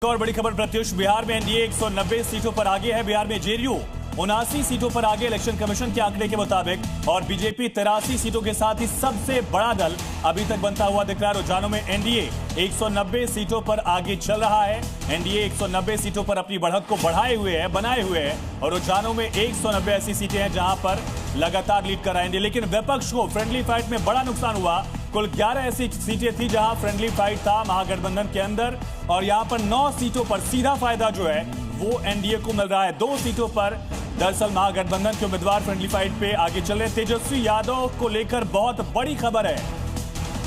और बड़ी खबर प्रत्युष, बिहार में एनडीए 190 सीटों पर आगे है। बिहार में जेडीयू 79 सीटों पर आगे इलेक्शन कमीशन के आंकड़े के मुताबिक और बीजेपी 83 सीटों के साथ ही सबसे बड़ा दल अभी तक बनता हुआ दिख रहा है। रुझानों में एनडीए 190 सीटों पर आगे चल रहा है। एनडीए 190 सीटों पर अपनी बढ़त को बनाए हुए है और रुझानों में 190 ऐसी सीटें हैं जहां पर लगातार लीड कर रहा है एनडीए। लेकिन विपक्ष को फ्रेंडली फाइट में बड़ा नुकसान हुआ। कुल 11 ऐसी सीटें थी जहां फ्रेंडली फाइट था महागठबंधन के अंदर और यहां पर 9 सीटों पर सीधा फायदा जो है वो एनडीए को मिल रहा है। 2 सीटों पर दरअसल महागठबंधन के उम्मीदवार फ्रेंडली फाइट पे आगे चल रहे। तेजस्वी यादव को लेकर बहुत बड़ी खबर है।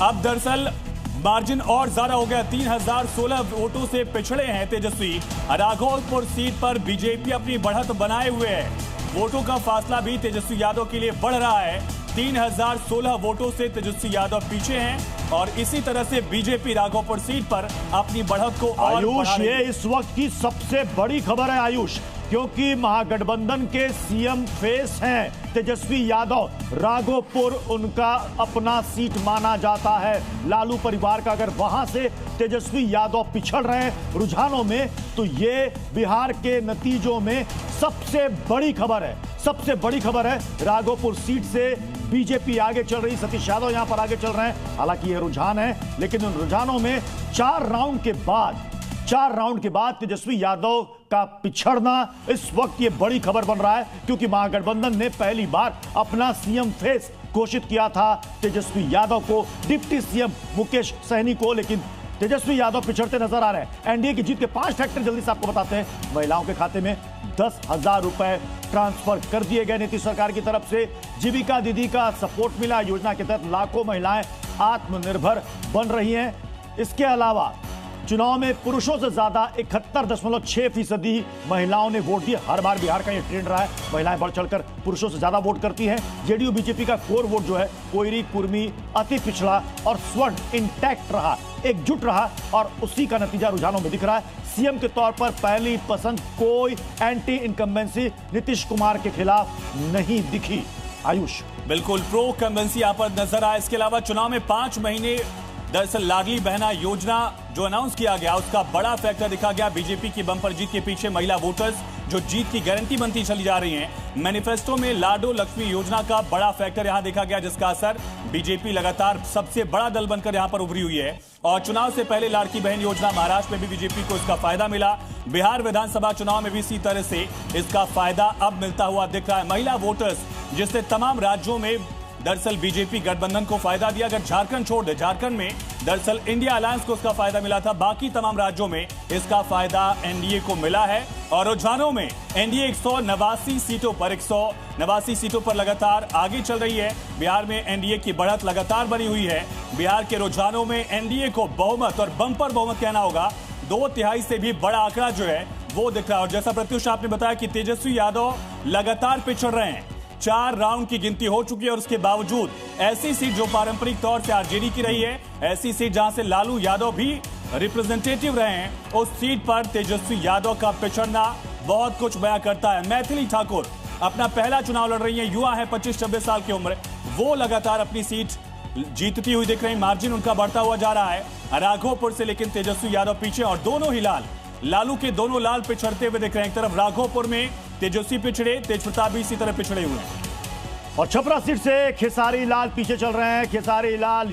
अब दरअसल मार्जिन और ज्यादा हो गया, 3016 वोटों से पिछड़े हैं तेजस्वी। राघोपुर सीट पर बीजेपी अपनी बढ़त बनाए हुए है। वोटों का फासला भी तेजस्वी यादव के लिए बढ़ रहा है। 3016 वोटों से तेजस्वी यादव पीछे हैं और इसी तरह से बीजेपी राघोपुर सीट पर अपनी बढ़त को और आयुष, ये इस वक्त की सबसे बड़ी खबर है आयुष, क्योंकि महागठबंधन के सीएम फेस हैं तेजस्वी यादव। राघोपुर उनका अपना सीट माना जाता है लालू परिवार का। अगर वहां से तेजस्वी यादव पिछड़ रहे हैं रुझानों में तो ये बिहार के नतीजों में सबसे बड़ी खबर है। सबसे बड़ी खबर है, राघोपुर सीट से बीजेपी आगे चल रही, सतीश यादव यहां पर आगे चल रहे हैं। हालांकि ये रुझान है, लेकिन उन रुझानों में 4 राउंड के बाद तेजस्वी यादव का पिछड़ना इस वक्त ये बड़ी खबर बन रहा है, क्योंकि महागठबंधन ने पहली बार अपना सीएम फेस घोषित किया था तेजस्वी यादव को, डिप्टी सीएम मुकेश सहनी को, लेकिन तेजस्वी यादव पिछड़ते नजर आ रहे हैं। एनडीए की जीत के 5 फैक्टर जल्दी से आपको बताते हैं। महिलाओं के खाते में 10,000 रुपए ट्रांसफर कर दिए गए नीतीश सरकार की तरफ से। जीविका दीदी का सपोर्ट मिला। योजना के तहत लाखों महिलाएं आत्मनिर्भर बन रही हैं। इसके अलावा चुनाव में पुरुषों से ज्यादा 71.6% महिलाओं ने वोट दिए। हर बार बिहार का यह ट्रेंड रहा है, महिलाएं बढ़ चढ़कर पुरुषों से ज्यादा वोट करती हैं। जेडीयू बीजेपी का कोर वोट जो है कोयरी, कुर्मी, अति पिछड़ा और स्वर्ण इंटैक्ट रहा, एकजुट रहा और उसी का नतीजा रुझानों में दिख रहा है। सीएम के तौर पर पहली पसंद कोई एंटी इनकम्बेंसी नीतीश कुमार के खिलाफ नहीं दिखी। आयुष, बिल्कुल प्रो कम्बेंसी यहां पर नजर आया। इसके अलावा चुनाव में 5 महीने दरअसल लाडली बहना योजना जो अनाउंस किया गया उसका बड़ा फैक्टर दिखा गया। बीजेपी की बंपर जीत के पीछे महिला वोटर्स जो जीत की गारंटी बनती चली जा रही हैं। मैनिफेस्टो में लाडो लक्ष्मी योजना का बड़ा फैक्टर यहां देखा गया, जिसका असर बीजेपी लगातार सबसे बड़ा दल बनकर यहां पर उभरी हुई है। और चुनाव से पहले लाड़की बहन योजना महाराष्ट्र में भी बीजेपी को इसका फायदा मिला। बिहार विधानसभा चुनाव में भी इसी तरह से इसका फायदा अब मिलता हुआ दिख रहा है। महिला वोटर्स जिससे तमाम राज्यों में दरअसल बीजेपी गठबंधन को फायदा दिया। अगर झारखंड छोड़ दे, झारखंड में दरअसल इंडिया अलायंस को इसका फायदा मिला था। बाकी तमाम राज्यों में इसका फायदा एनडीए को मिला है। और रुझानों में एनडीए 189 सीटों पर लगातार आगे चल रही है। बिहार में एनडीए की बढ़त लगातार बनी हुई है। बिहार के रुझानों में एनडीए को बहुमत और बंपर बहुमत कहना होगा, 2/3 से भी बड़ा आंकड़ा जो है वो दिख रहा है। और जैसा प्रत्युष आपने बताया कि तेजस्वी यादव लगातार पिछड़ रहे हैं। 4 राउंड की गिनती हो चुकी है और उसके बावजूद ऐसी सीट जो पारंपरिक तौर से आरजेडी की रही है, ऐसी सीट जहां से लालू यादव भी रिप्रेजेंटेटिव रहे हैं, उस सीट पर तेजस्वी यादव का पिछड़ना बहुत कुछ बयां करता है। मैथिली ठाकुर अपना पहला चुनाव लड़ रही है, युवा है, 25-26 साल की उम्र, वो लगातार अपनी सीट जीतती हुई दिख रही। मार्जिन उनका बढ़ता हुआ जा रहा है राघोपुर से, लेकिन तेजस्वी यादव पीछे और दोनों ही लालू के दोनों लाल पिछड़ते हुए दिख रहे हैं। एक तरफ राघोपुर में तेजस्वी पिछड़े, तेज प्रताप भी इसी तरह पिछड़े हुए हैं और छपरा सीट से खेसारी लाल पीछे चल रहे हैं। खेसारी लाल